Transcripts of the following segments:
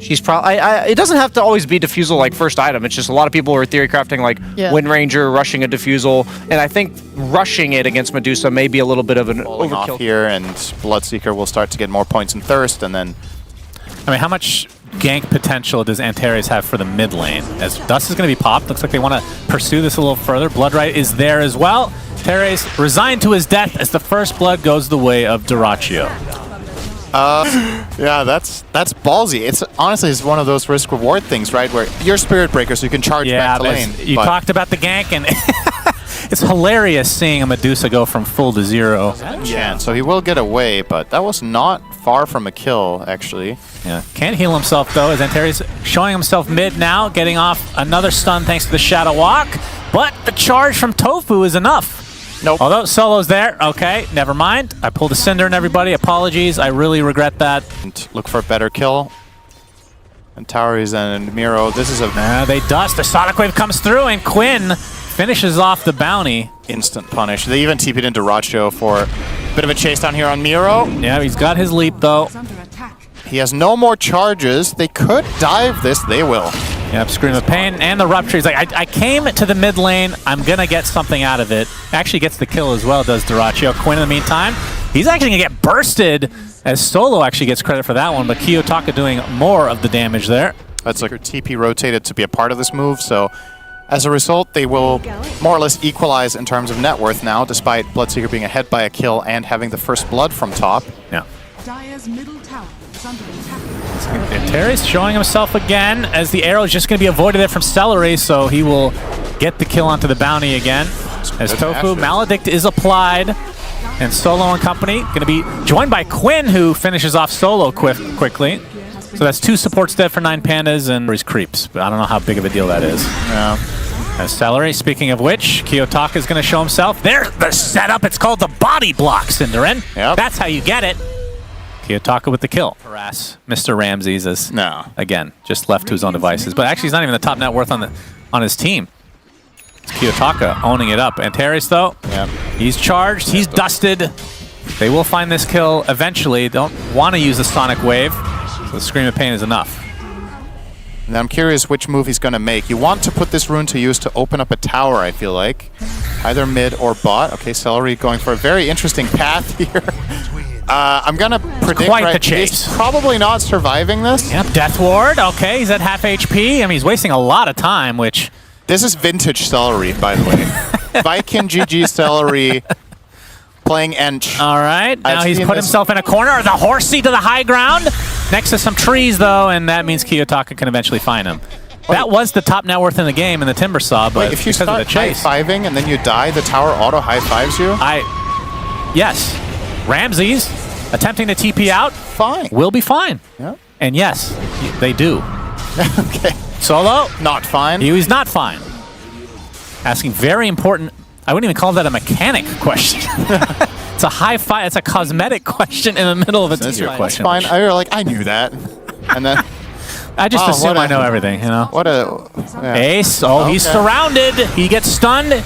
She's probably. It doesn't have to always be defusal like first item. It's just a lot of people are theory crafting like Wind Ranger, rushing a defusal, and I think rushing it against Medusa may be a little bit of an overkill off here, and Bloodseeker will start to get more points in Thirst, and then. I mean, how much gank potential does Antares have for the mid lane? As Dust is going to be popped, looks like they want to pursue this a little further. Bloodright is there as well. Antares resigned to his death as the first blood goes the way of Duraccio. Yeah, that's ballsy. It's honestly it's one of those risk-reward things, right? Where you're Spirit Breaker, so you can charge back to lane. You talked about the gank, and it's hilarious seeing a Medusa go from full to zero. Yeah, so he will get away, but that was not far from a kill, actually. Yeah, can't heal himself though, as Antares showing himself mid now, getting off another stun thanks to the Shadow Walk. But the charge from Tofu is enough. Nope. Although Solo's there, okay, never mind. I pulled a Synderen, everybody. Apologies, I really regret that. And look for a better kill. And Towers and Miro, this is a... They dust, the Sonic Wave comes through, and Quinn finishes off the bounty. Instant punish. They even TP'd into Racho for a bit of a chase down here on Miro. Yeah, he's got his leap, though. He has no more charges. They could dive this. They will. Yep, Scream of Pain and the Rupture. He's like, I came to the mid lane. I'm going to get something out of it. Actually gets the kill as well, does Duraccio. Quinn, in the meantime, he's actually going to get bursted, as Solo actually gets credit for that one, but Kiyotaka doing more of the damage there. That's like her TP rotated to be a part of this move, so as a result, they will more or less equalize in terms of net worth now, despite Bloodseeker being ahead by a kill and having the first blood from top. Yeah. Dire's middle tower is under attack. Terry's showing himself again, as the arrow is just going to be avoided there from Celery, so he will get the kill onto the bounty again. As Tofu, Maledict is applied, and Solo and company going to be joined by Quinn, who finishes off Solo quickly. So that's 2 supports dead for 9Pandas and his creeps, but I don't know how big of a deal that is. Yeah. As Celery, speaking of which, Kiyotaka is going to show himself. There's the setup. It's called the body block, Synderen. Yep. That's how you get it. Kiyotaka with the kill. Harass Mr. Ramses as, again, just left to his own devices. But actually, he's not even the top net worth on his team. It's Kiyotaka owning it up. Antares, though, he's charged. He's dusted. They will find this kill eventually. Don't want to use the Sonic Wave. So the Scream of Pain is enough. Now I'm curious which move he's going to make. You want to put this rune to use to open up a tower, I feel like. Either mid or bot. Okay, Celery going for a very interesting path here. I'm going to predict quite the chase. He's probably not surviving this. Yep, Death Ward. Okay, he's at half HP. I mean, he's wasting a lot of time, which... This is vintage Celery, by the way. Viking GG Celery playing Ench. All right, now he's put himself in a corner. The horsey to the high ground. Next to some trees, though, and that means Kiyotaka can eventually find him. That was the top net worth in the game in the Timber Saw, but if you because of the chase... high-fiving and then you die, the tower auto high-fives you? Yes. Ramses attempting to TP out. Fine. Will be fine. Yeah. And yes, they do. Okay. Solo? Not fine. He was not fine. Asking very important, I wouldn't even call that a mechanic question. It's a high-five, it's a cosmetic question in the middle of a teaser question. That's fine. You're like, I knew that. And then... I just assume I know everything, you know? What a... Yeah. Ace. Oh, he's surrounded. He gets stunned.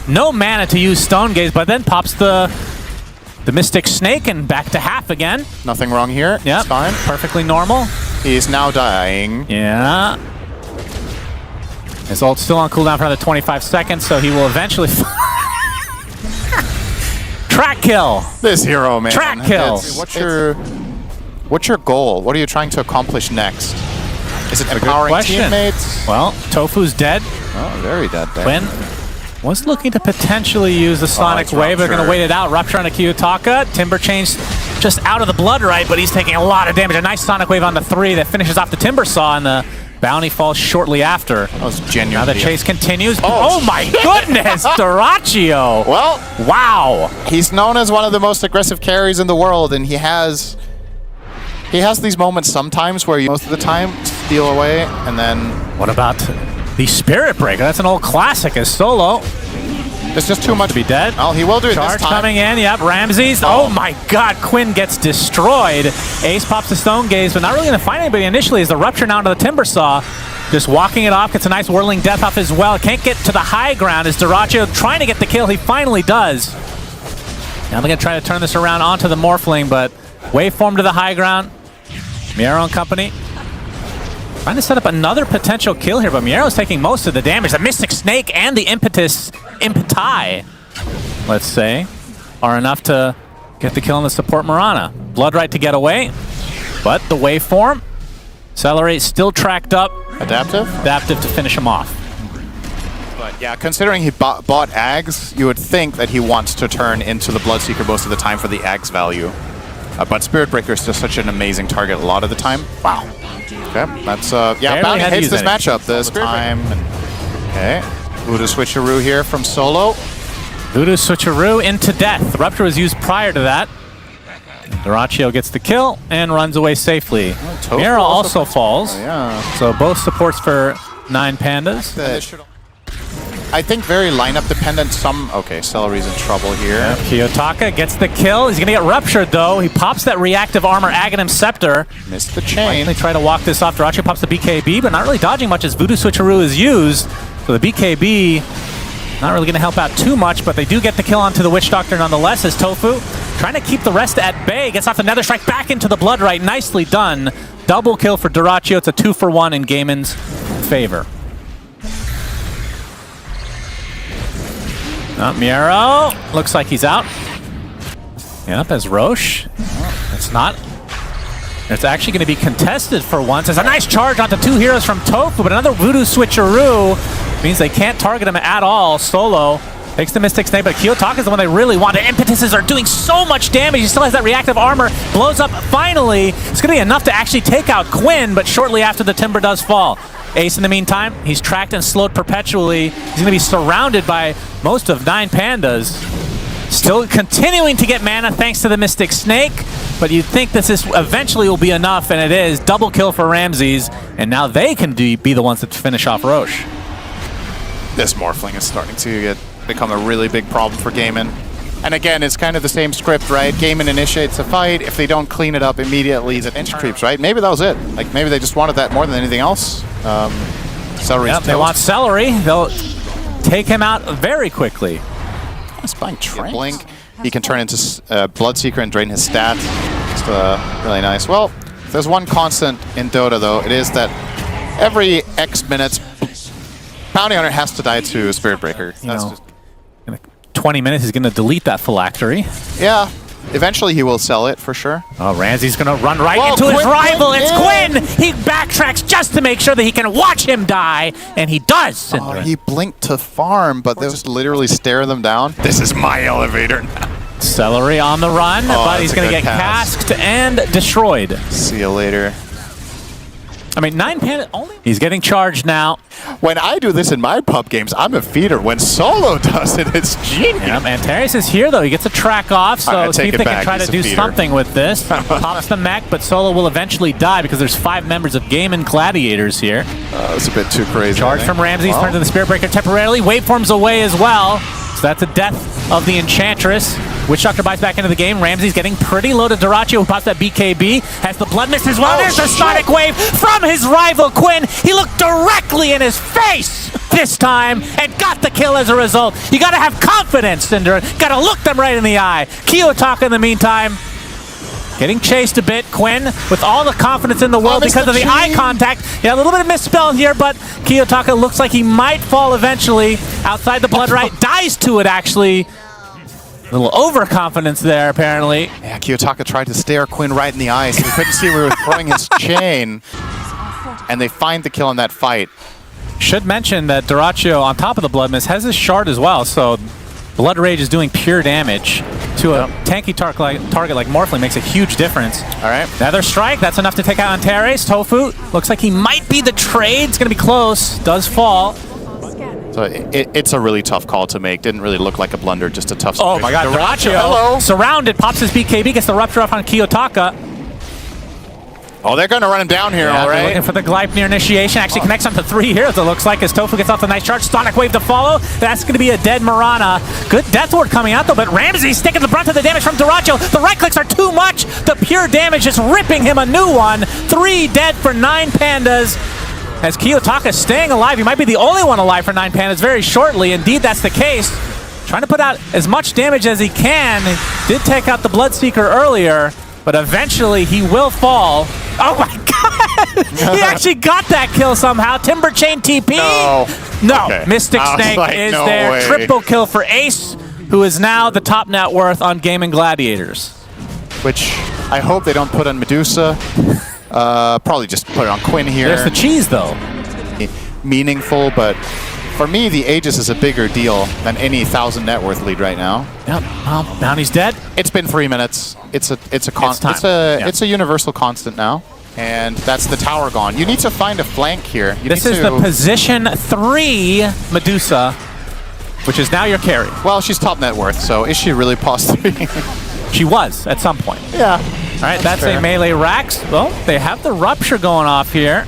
No mana to use Stone Gaze, but then pops the Mystic Snake and back to half again. Nothing wrong here. Yeah, it's fine. Perfectly normal. He's now dying. Yeah. His ult's still on cooldown for another 25 seconds, so he will eventually... Track kill. This hero, man. Track kill. What's your goal? What are you trying to accomplish next? Is it empowering teammates? Well, Tofu's dead. Oh, very dead. Quinn was looking to potentially use the Sonic Wave. They're going to wait it out. Rupture on a Kiyotaka. Timber Chain's just out of the blood right, but he's taking a lot of damage. A nice Sonic Wave on the 3 that finishes off the Timber Saw, and the bounty falls shortly after. That was genuine. Now the chase continues. Oh my goodness, Duraccio! Well, wow. He's known as one of the most aggressive carries in the world, and he has these moments sometimes where you most of the time steal away, and then... What about the Spirit Breaker? That's an old classic as Solo. There's just too much to be dead. Oh, he will do it Charge this time. Coming in, yep, Ramses. Oh my god, Quinn gets destroyed. Ace pops the Stone Gaze, but not really going to find anybody initially as the Rupture now into the Timber Saw. Just walking it off, gets a nice Whirling Death off as well. Can't get to the high ground as Duraccio trying to get the kill. He finally does. Now they're going to try to turn this around onto the Morphling, but Waveform to the high ground. Miro and company Trying to set up another potential kill here, but Miero's taking most of the damage. The Mystic Snake and the Impeti, let's say, are enough to get the kill on the support Mirana. Bloodright to get away, but the waveform, Accelerate still tracked up. Adaptive? Adaptive to finish him off. But yeah, considering he bought Ags, you would think that he wants to turn into the Bloodseeker most of the time for the Ags value. But Spirit Breaker is just such an amazing target a lot of the time. Wow. Okay, that's, yeah, Bounty hates this matchup this time. Okay, Voodoo Switcheroo here from Solo. Voodoo Switcheroo into death. Rupture was used prior to that. Dyrachyo gets the kill and runs away safely. Miero also falls. Oh, yeah. So both supports for 9Pandas. I think very lineup dependent. Okay, Celery's in trouble here. Yep. Kiyotaka gets the kill. He's going to get ruptured though. He pops that reactive armor Aghanim Scepter. Missed the chain. They try to walk this off. Dyrachyo pops the BKB, but not really dodging much as Voodoo Switcheroo is used. So the BKB not really going to help out too much, but they do get the kill onto the Witch Doctor nonetheless as Tofu trying to keep the rest at bay. Gets off the Nether Strike back into the Bloodright. Nicely done. Double kill for Dyrachyo. It's a 2-for-1 in Gaimin's favor. Miero looks like he's out. Yep, as Roche. It's not. It's actually going to be contested for once. There's a nice charge onto two heroes from Tofu, but another Voodoo Switcheroo means they can't target him at all. Solo takes the Mystic Snake, but Kiyotaka is the one they really want. The Impetuses are doing so much damage. He still has that reactive armor. Blows up finally. It's going to be enough to actually take out Quinn, but shortly after the Timber does fall. Ace in the meantime, he's tracked and slowed perpetually. He's going to be surrounded by most of 9Pandas. Still continuing to get mana thanks to the Mystic Snake, but you'd think this is eventually will be enough, and it is. Double kill for Ramses, and now they can be the ones that finish off Roche. This Morphling is starting to become a really big problem for Gaimin. And again, it's kind of the same script, right? Gaimin initiates a fight. If they don't clean it up immediately, the inch creeps, right? Maybe that was it. Like, maybe they just wanted that more than anything else. Celery's yep, they want Celery. They'll take him out very quickly. He's buying Blink. He can turn into Bloodseeker and drain his stats. It's really nice. Well, if there's one constant in Dota, though, it is that every X minutes, Bounty Hunter has to die to Spirit Breaker. That's just 20 minutes, he's going to delete that phylactery. Yeah, eventually he will sell it for sure. Oh, Ramsey's going to run right into his rival. It's Quinn! He backtracks just to make sure that he can watch him die, and he does. Oh, he blinked to farm, but they just literally stare them down. This is my elevator now. Celery on the run, but he's going to get casked and destroyed. See you later. I mean, 9Pandas only. He's getting charged now. When I do this in my pub games, I'm a feeder. When Solo does it, it's genius. Yep, and Terrace is here, though. He gets a track off, so see if they can try to do something with this. Pops the mech, but Solo will eventually die because there's 5 members of Gaimin Gladiators here. That's a bit too crazy. Charge from Ramses, turns to the Spirit Breaker temporarily. Waveforms away as well. So that's a death of the Enchantress. Witch Doctor buys back into the game. Ramsey's getting pretty low to Dyrachyo, who pops that BKB. Has the Blood Mist as well. There's a Sonic Wave from his rival, Quinn. He looked directly in his face this time and got the kill as a result. You gotta have confidence, Synderen. Gotta look them right in the eye. Kiyotaka, in the meantime, getting chased a bit. Quinn, with all the confidence in the world because of the eye contact. Yeah, a little bit of misspell here, but Kiyotaka looks like he might fall eventually. Outside the Bloodright, dies to it, actually. A little overconfidence there, apparently. Yeah, Kiyotaka tried to stare Quinn right in the eye, so he couldn't see where he was throwing his chain. And they find the kill in that fight. Should mention that Dyrachyo, on top of the Blood Mist, has his shard as well, so Blood Rage is doing pure damage to a tanky target like Morphling. Makes a huge difference. All right. Another strike. That's enough to take out Antares. Tofu looks like he might be the trade. It's going to be close. Does fall. So it's a really tough call to make. Didn't really look like a blunder, just a tough situation. Oh my god, Dyrachyo surrounded, pops his BKB, gets the rupture off on Kiyotaka. Oh, they're going to run him down here, all right. Looking for the Gleipnir initiation. Actually connects on to 3 heroes, it looks like, as Tofu gets off the nice charge. Sonic Wave to follow. That's going to be a dead Mirana. Good Death Ward coming out, though, but Ramsey's sticking the brunt of the damage from Dyrachyo. The right clicks are too much. The pure damage is ripping him a new one. 3 dead for 9Pandas. As Kiyotaka staying alive, he might be the only one alive for 9Pandas very shortly. Indeed, that's the case. Trying to put out as much damage as he can. Did take out the Bloodseeker earlier, but eventually he will fall. Oh my god! He actually got that kill somehow. Timber Chain TP. No. Okay. Mystic Snake like, is no there. way. Triple kill for Ace, who is now the top net worth on Gaimin Gladiators. Which I hope they don't put on Medusa. Probably just put it on Quinn here. There's the cheese, though. Meaningful, but for me, the Aegis is a bigger deal than any 1,000 net worth lead right now. Yep. Well, Bounty's dead. It's been 3 minutes. It's a universal constant now, and that's the tower gone. You need to find a flank here. This is the position 3 Medusa, which is now your carry. Well, she's top net worth, so is she really pos 3? She was at some point. Yeah. All right, that's a melee Rax. Well, they have the Rupture going off here.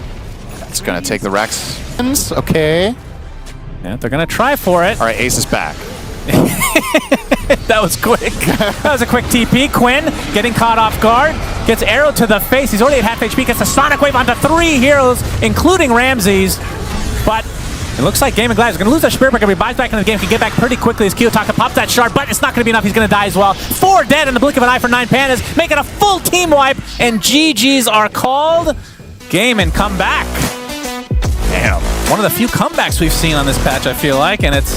That's going to take the Rax. Okay. Yeah, they're going to try for it. All right, Ace is back. That was quick. That was a quick TP. Quinn getting caught off guard. Gets arrowed to the face. He's already at half HP. Gets a Sonic Wave onto 3 heroes, including Ramses. But it looks like Gaimin Gladiators is going to lose that Spirit Breaker. He buys back into the game. Can get back pretty quickly as Kiyotaka pops that shard, but it's not going to be enough. He's going to die as well. 4 dead in the blink of an eye for 9Pandas, making a full team wipe, and GGs are called. Gaimin come back. Damn. One of the few comebacks we've seen on this patch, I feel like, and it's